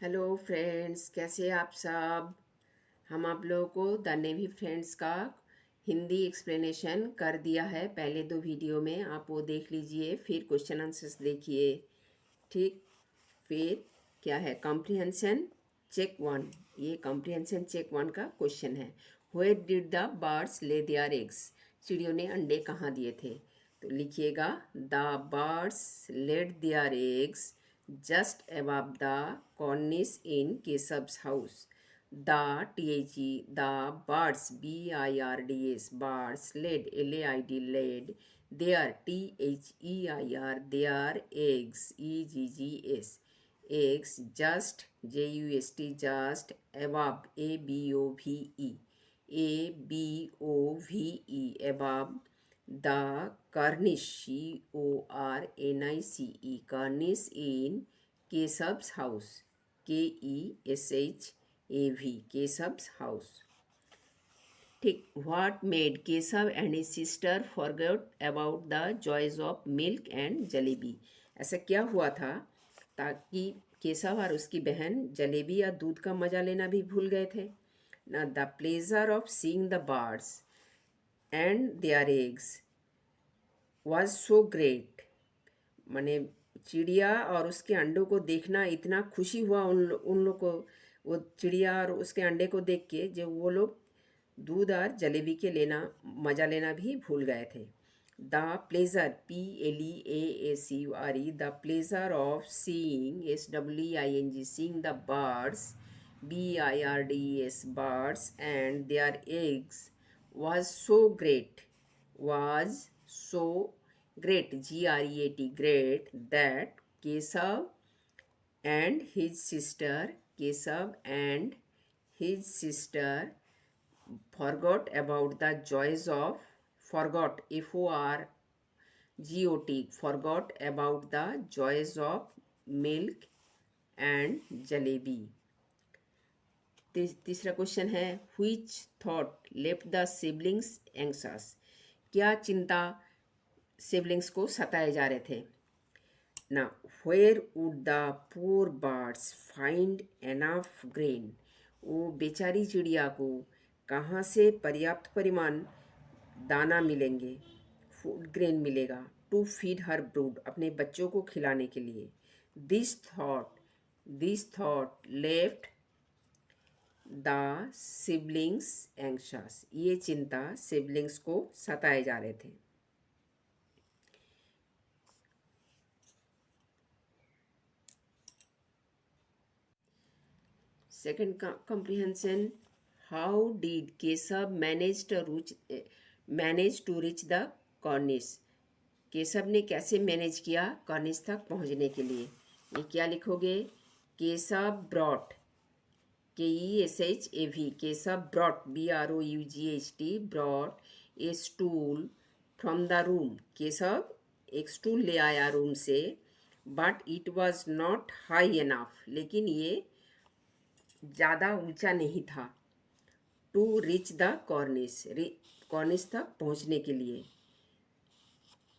Hello friends, कैसे आप सब। हम आप लोगों को द नेवी फ्रेंड्स का हिंदी एक्सप्लेनेशन कर दिया है पहले दो वीडियो में। आप वो देख लीजिए, फिर क्वेश्चन आंसर्स देखिए। ठीक। फिर क्या है, कॉम्प्रिहेंशन चेक वन। ये कॉम्प्रिहेंशन चेक वन का क्वेश्चन है। Where did the birds lay their eggs. चिड़ियों ने अंडे कहाँ दिए थे। तो लिखिएगा, the birds laid their eggs just above the cornice in Keshav's house. The birds, birds, birds laid, laid, laid, their their, their eggs, eggs, eggs just, just, just above, above the cornice, cornice in Keshav's house, Keshav's house. ठीक। What made Keshav and his sister forget about the joys of milk and jalebi. ऐसा क्या हुआ था ताकि केशव और उसकी बहन जलेबी या दूध का मजा लेना भी भूल गए थे ना। The pleasure of seeing the birds and their eggs was so great. माने चिड़िया और उसके अंडों को देखना इतना खुशी हुआ उन लोग को। वो चिड़िया और उसके अंडे को देख के जो वो लोग दूध और जलेबी के मज़ा लेना भी भूल गए थे। The pleasure, PLEASURE, the pleasure of seeing, SWING, seeing the birds, BIRDS, birds and their eggs was so great, was so great, GREAT, great, that and his sister, Keshav and his sister forgot about the joys of, forgot, FORGOT, forgot about the joys of milk and jalebi. तीसरा question है, which thought left the siblings anxious। क्या चिंता siblings को सताए जा रहे थे ना। where would the poor birds find enough grain। वो बेचारी चिड़िया को कहाँ से पर्याप्त परिमाण दाना मिलेंगे, फूड ग्रेन मिलेगा, टू फीड हर ब्रूड, अपने बच्चों को खिलाने के लिए। This thought left the siblings anxious. ये चिंता सिबलिंग्स को सताए जा रहे थे। Second comprehension, how did Keshav manage to reach the cornice। Keshav ने कैसे मैनेज किया कॉर्निस तक पहुंचने के लिए। ये क्या लिखोगे, Keshav brought, KESHAV, Keshav brought, BROUGHT, brought a stool from the room. Keshav एक स्टूल ले आया रूम से, but it was not high enough, लेकिन ये ज़्यादा ऊंचा नहीं था। To reach the cornice, cornice तक पहुंचने के लिए।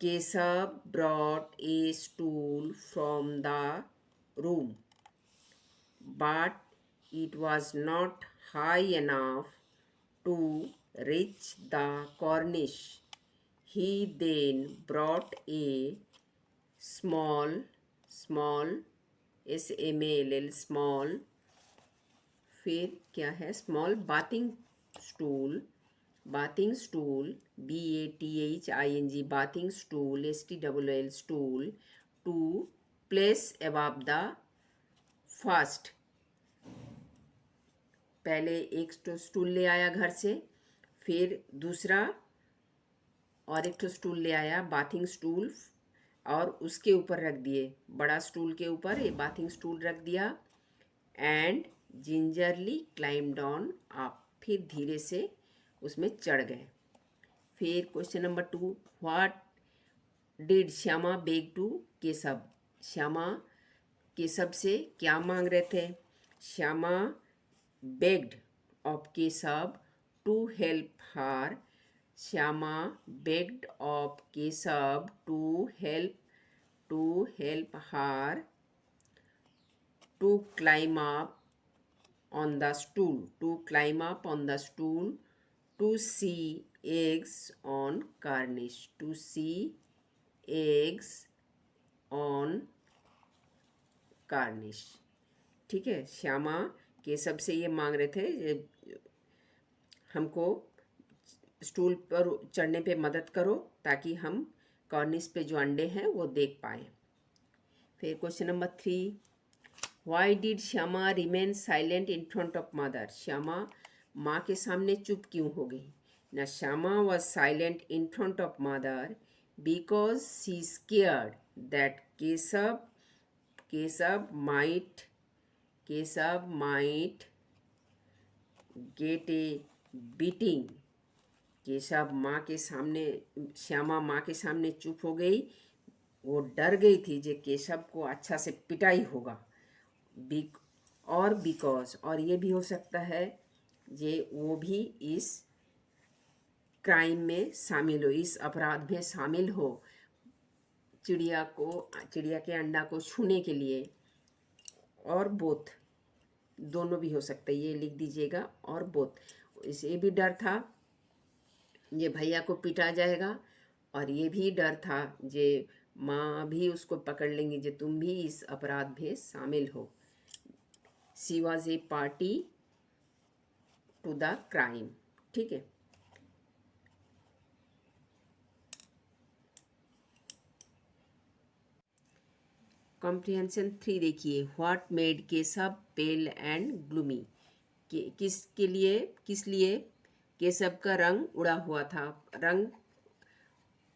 Keshav brought a stool from the room, but it was not high enough to reach the cornice. He then brought a small, SMALL, small, फिर क्या है, small bathing stool, BATHING, bathing stool, STOOL, stool, to place above the first. पहले एक stool ले आया घर से, फिर दूसरा और एक स्टूल ले आया, बाथिंग स्टूल, और उसके ऊपर रख दिए, बड़ा स्टूल के ऊपर ये बाथिंग स्टूल रख दिया। And gingerly climbed on up, फिर धीरे से उसमें चढ़ गए। फिर question number 2, what did Shyama beg to Keshav. Shyama Keshav से क्या मांग रहे थे। Shyama begged of Keshav to help her. Shyama begged of Keshav to help her to climb up on the stool, to climb up on the stool, to see eggs on cornice, to see eggs on Cornish. ठीक है, श्यामा केशव से ये मांग रहे थे हमको stool पर चढ़ने पे मदद करो ताकि हम कॉर्निश पे जो अंडे हैं वो देख पाए। फिर question number 3, why did Shyama remain silent in front of mother? Shyama माँ के सामने चुप क्यों हो गई? ना, Shyama was silent in front of mother because she scared that Keshav might get a beating. Shyama माँ के सामने चुप हो गई, वो डर गई थी जे केशव को अच्छा से पिटाई होगा। बिकॉज, और ये भी हो सकता है जे वो भी इस क्राइम में शामिल हो, इस अपराध में शामिल हो, चिड़िया के अंडा को छूने के लिए। और बोथ, दोनों भी हो सकता है, ये लिख दीजिएगा। और बोथ, इसे भी डर था ये भैया को पीटा जाएगा, और ये भी डर था जे माँ भी उसको पकड़ लेंगी जे तुम भी इस अपराध में शामिल हो। She was a party to the crime. ठीक है, कॉम्प्रिहेंशन 3 देखिए, what made Keshav pale and gloomy? किस लिए केशव का रंग उड़ा हुआ था,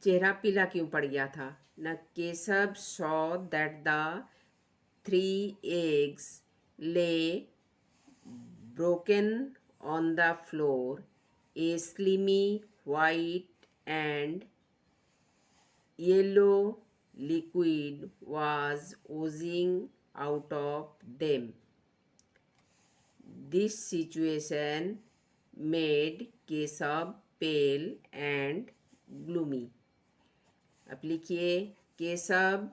चेहरा पीला क्यों पड़ गया था? न, Keshav saw that the 3 eggs lay broken on the floor, a slimy white and yellow liquid was oozing out of them. This situation made Keshav pale and gloomy. अब लिखिए, Keshav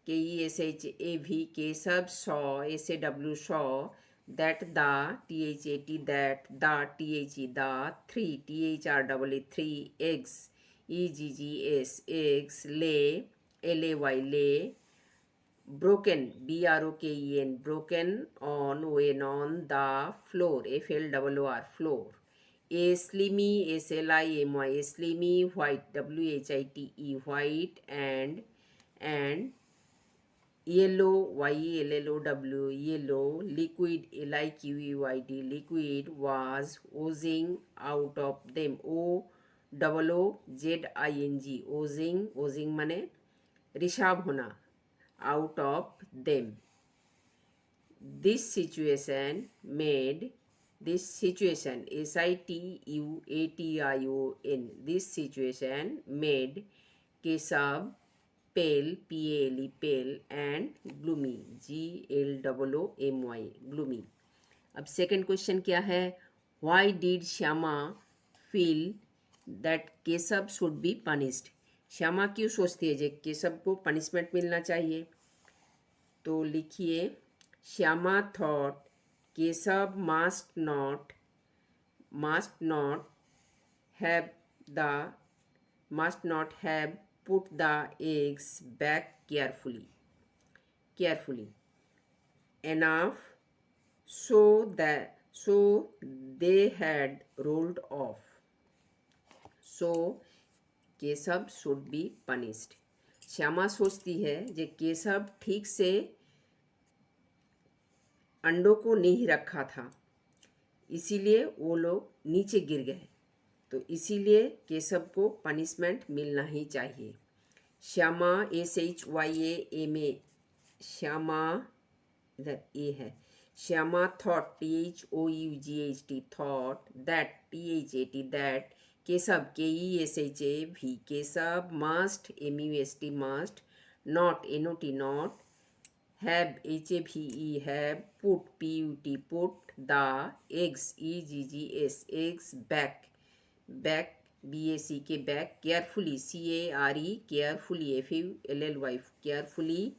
KESHAV, Keshav saw SAW saw that the THAT that the THE the 3 THRAA 3 eggs EGGS eggs lay LAY lay broken BROKEN broken on when on the floor FLOOR floor. A slimy SLIMY slimy white WHITE white and yellow YELLOW yellow liquid LIQUID liquid was oozing out of them OOZING oozing माने रिसाव होना, out of them. This situation SITUATION this situation made Keshav pale pale and gloomy GLOOMY gloomy. अब second question क्या है, why did Shyama feel that Keshav should be punished? Shyama क्यों सोचती है जे केशव को पनिशमेंट मिलना चाहिए? तो लिखिए, Shyama thought Keshav must not have put the eggs back carefully enough so they had rolled off. So Keshav should be punished. Shyama सोचती है जे केशव ठीक से अंडों को नहीं रखा था, इसीलिए वो लोग नीचे गिर गए, तो इसीलिए केशव को पनिशमेंट मिलना ही चाहिए। श्यामा SHYAMA श्यामा, इधर ए है, Shyama thought THOUGHT thought that THAT that Keshav KESHAV Keshav must MUST not NOT have have put the eggs EGGS eggs back BACK back carefully CARE carefully FULLY carefully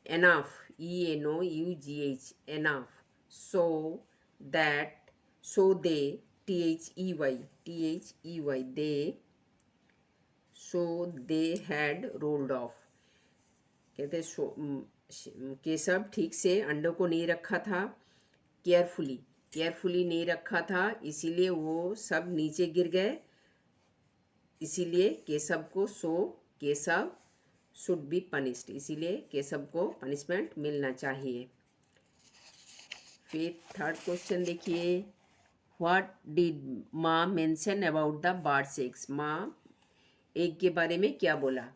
enough ENOUGH, enough, so that, so they, THEY, they, so they had rolled off. कहते केशव ठीक से अंडों को नहीं रखा था, carefully नहीं रखा था, इसीलिए वो सब नीचे गिर गए, इसीलिए केशव को केशव शुड बी पनिश्ड, इसीलिए केशव को पनिशमेंट मिलना चाहिए। फिर थर्ड क्वेश्चन देखिए, व्हाट डिड माँ mention about the birds eggs, माँ एग के बारे में क्या बोला।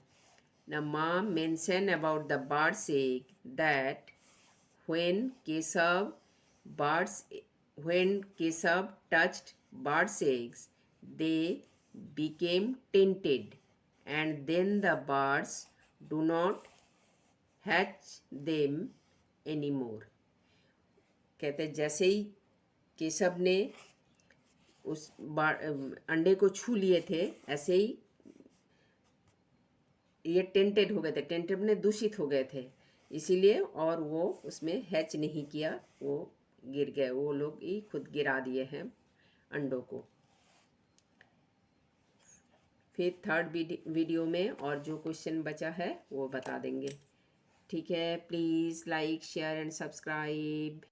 ना माँ mention about the birds egg that when Keshav touched birds' eggs, they became tinted, and then the birds do not hatch them anymore. कहते जैसे ही केशव ने उस अंडे को छू लिए थे, ऐसे ही ये टेंटेड हो गए थे, टेंटेड ने दूषित हो गए थे, इसीलिए, और वो उसमें हैच नहीं किया, वो गिर गए, वो लोग ही खुद गिरा दिए हैं अंडों को। फिर थर्ड वीडियो में और जो क्वेश्चन बचा है वो बता देंगे। ठीक है, please like share and subscribe.